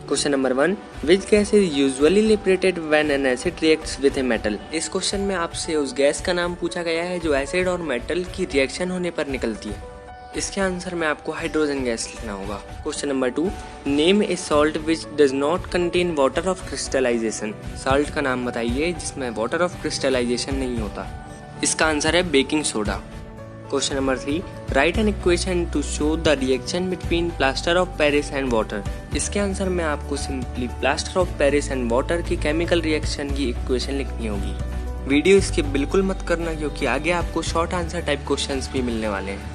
Question number 1, which gas is usually liberated when an acid reacts with a metal. इस question में आपसे उस gas का नाम पूछा गया है जो एसिड और मेटल की रिएक्शन होने पर निकलती है। इसके आंसर में आपको हाइड्रोजन गैस लिखना होगा। Question number 2, name a salt which does not contain water of crystallization. Salt का नाम बताइए जिसमें वाटर ऑफ क्रिस्टलाइजेशन नहीं होता। इसका आंसर है baking soda. Question number 3, right an equation two show the reaction between plaster of Paris and water. इसके answer में आपको simply plaster of Paris and water की केमिकल रिएक्शन की इक्वेशन लिखनी होगी। वीडियो स्किप बिल्कुल मत करना क्योंकि आगे आपको शॉर्ट आंसर टाइप क्वेश्चंस भी मिलने वाले हैं।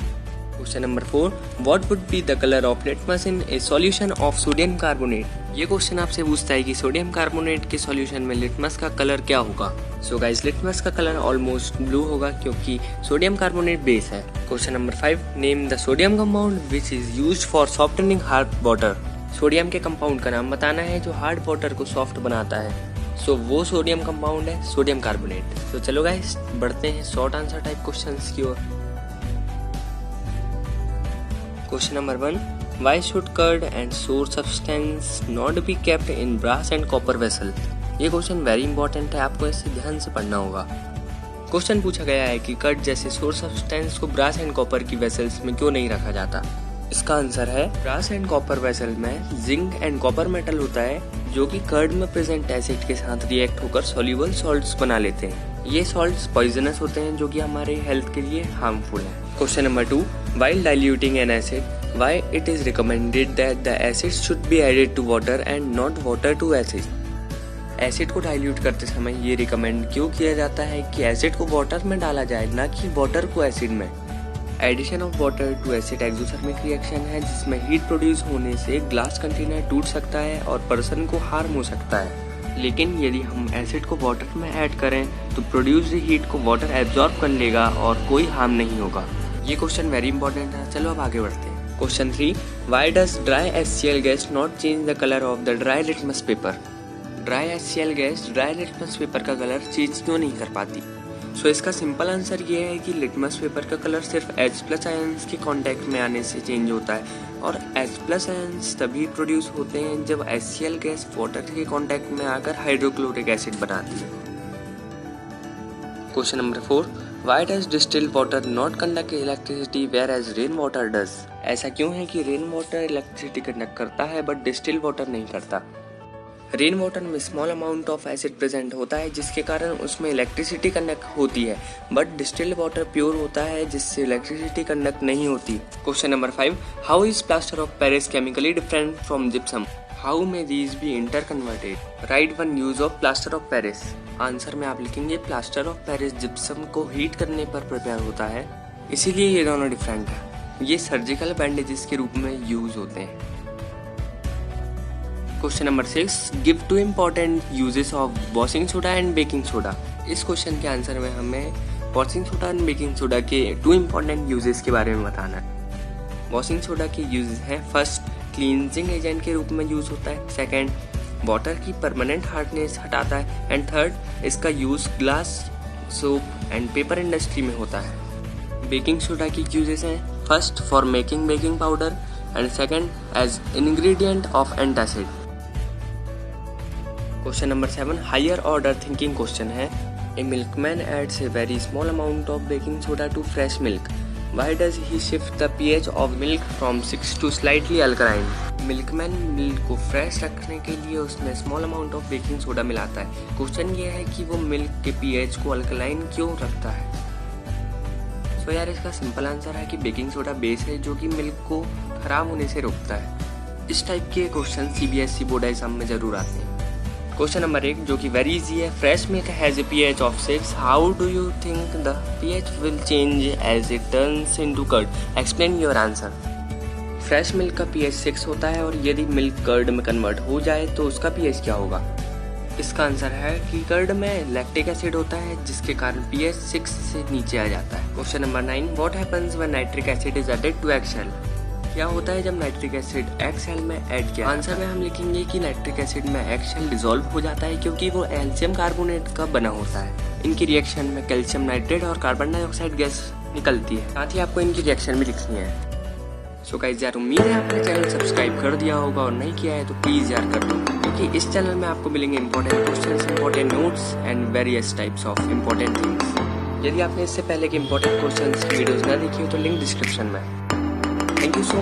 Question number 4, what would be the colour of litmus in A solution of sodium carbonate. ये क्वेश्चन आपसे पूछता है कि सोडियम कार्बोनेट के सॉल्यूशन में लिटमस का कलर क्या होगा। सो गाइस, लिटमस का कलर ऑलमोस्ट ब्लू होगा क्योंकि सोडियम कार्बोनेट बेस है। Question number 5, name the sodium compound which is used for softening hard water. Sodium के कंपाउंड का नाम बताना है जो हार्ड वाटर को सॉफ्ट बनाता है। सो वो सोडियम कंपाउंड है सोडियम कार्बोनेट। तो चलो गाइस, बढ़ते हैं शॉर्ट आंसर टाइप क्वेश्चंस की ओर। Question number 1, why should curd and sour substance not be kept in brass and copper vessel. ये क्वेश्चन वेरी इंपॉर्टेंट है, आपको इसे ध्यान से पढ़ना होगा। क्वेश्चन पूछा गया है कि कर्ड जैसे सोर सब्सटेंस को ब्रास एंड कॉपर की वेसल्स में क्यों नहीं रखा जाता। इसका आंसर है ब्रास एंड कॉपर वेसल में जिंक एंड कॉपर मेटल होता है जो कि कर्ड में प्रेजेंट एसिड के साथ रिएक्ट होकर सॉल्युबल सॉल्ट्स बना लेते हैं। ये सॉल्ट्स पॉइजनस होते हैं जो कि हमारे हेल्थ के लिए हार्मफुल है। Question number 2, while diluting an acid, why it is recommended that the acid should be added to water and not water to acid। Acid को डाइल्यूट करते समय ये रिकमेंड क्यों किया जाता है कि एसिड को वाटर में डाला जाए, ना कि वाटर को एसिड में। Addition of water to acid exothermic reaction है जिसमें हीट प्रोड्यूस होने से ग्लास कंटेनर टूट सकता है और पर्सन को हार्म हो सकता है। लेकिन यदि हम एसिड को वाटर में ऐड करें तो प्रोड्यूस्ड हीट को वाटर एब्जॉर्ब कर लेगा और कोई हार्म नहीं होगा। ये क्वेश्चन वेरी इंपॉर्टेंट है। चलो अब आगे बढ़ते हैं। Question 3, why does dry HCl gas not change the colour of the dry litmus paper. Dry HCl gas dry litmus paper का कलर चेंज क्यों नहीं कर पाती। सो इसका सिंपल आंसर ये है कि लिटमस पेपर का कलर सिर्फ H+ आयंस के कांटेक्ट में आने से चेंज होता है और H+ आयंस तभी प्रोड्यूस होते हैं जब HCl गैस वाटर के कांटेक्ट में आकर हाइड्रोक्लोरिक एसिड बनाती है। Question number 4, why does distilled water not conduct electricity whereas rain water does. ऐसा क्यों है कि रेन वाटर इलेक्ट्रिसिटी कंडक्ट करता है बट डिस्टिल्ड वाटर नहीं करता। रेन वाटर में small amount of acid present होता है जिसके कारण उसमें इलेक्ट्रिसिटी कंडक्ट होती है, बट डिस्टिल्ड वाटर प्योर होता है जिससे इलेक्ट्रिसिटी कंडक्ट नहीं होती। Question number 5, how is plaster of Paris chemically different from gypsum. How may these be interconverted. Write one use of plaster of Paris. Answer में आप लिखेंगे प्लास्टर ऑफ पेरिस जिप्सम को heat करने पर prepare होता है, इसीलिए ये दोनों डिफरेंट है। ये सर्जिकल बैंडेजेस के रूप में यूज होते हैं। Question number 6, give 2 important uses of washing soda and baking soda. इस क्वेश्चन के आंसर में हमें washing soda and baking soda के 2 इम्पोर्टेंट यूजेस के बारे में बताना है। वॉशिंग सोडा के यूजेस हैं, फर्स्ट क्लींजिंग एजेंट के रूप में यूज होता है, सेकेंड वाटर की परमानेंट हार्डनेस हटाता है एंड थर्ड इसका use glass, soap and paper industry में होता है। बेकिंग सोडा की यूजेस हैं, first for making baking powder and second as ingredient of antacid. Question number 7, higher order thinking question है। A milkman adds a very small amount of baking soda to fresh milk. Why does he shift the pH of milk from 6 to slightly alkaline. Milkman milk को fresh रखने के लिए उसमें small amount of baking soda मिलाता है। Question ये है कि वो मिल्क के pH को अल्कलाइन क्यों रखता है। सो यार, इसका सिंपल आंसर है कि बेकिंग सोडा बेस है जो कि मिल्क को खराब होने से रोकता है। इस टाइप के क्वेश्चन CBSE बोर्ड एग्जाम में जरूर आते हैं। क्वेश्चन नंबर 1 जो कि वेरी इजी है, fresh milk has a pH of 6, how do you think the pH will change as it turns into curd. Explain your answer. Fresh milk का pH 6 होता है और यदि मिल्क कर्ड में convert हो जाए तो उसका pH क्या होगा। इसका आंसर है कि कर्ड में लैक्टिक एसिड होता है जिसके कारण pH 6 से नीचे आ जाता है। Question number 9, what happens when nitric acid is added to eggshell. क्या होता है जब नाइट्रिक एसिड एक्सेल में ऐड किया। आंसर में हम लिखेंगे कि नाइट्रिक एसिड में एक्सेल डिसॉल्व हो जाता है क्योंकि वो कैल्शियम कार्बोनेट का बना होता है। इनकी रिएक्शन में कैल्शियम नाइट्रेट और कार्बन डाइऑक्साइड गैस निकलती है। साथ ही आपको इनकी रिएक्शन भी लिखनी है। सो गाइस यार, उम्मीद है आपने चैनल सब्सक्राइब कर दिया होगा और नहीं किया है तो प्लीज यार कर दो, क्योंकि इस चैनल में आपको मिलेंगे important questions, important notes and various types of important things. यदि आपने इससे पहले के इंपॉर्टेंट क्वेश्चंस की वीडियोस ना देखी हो तो लिंक डिस्क्रिप्शन में। Thank you so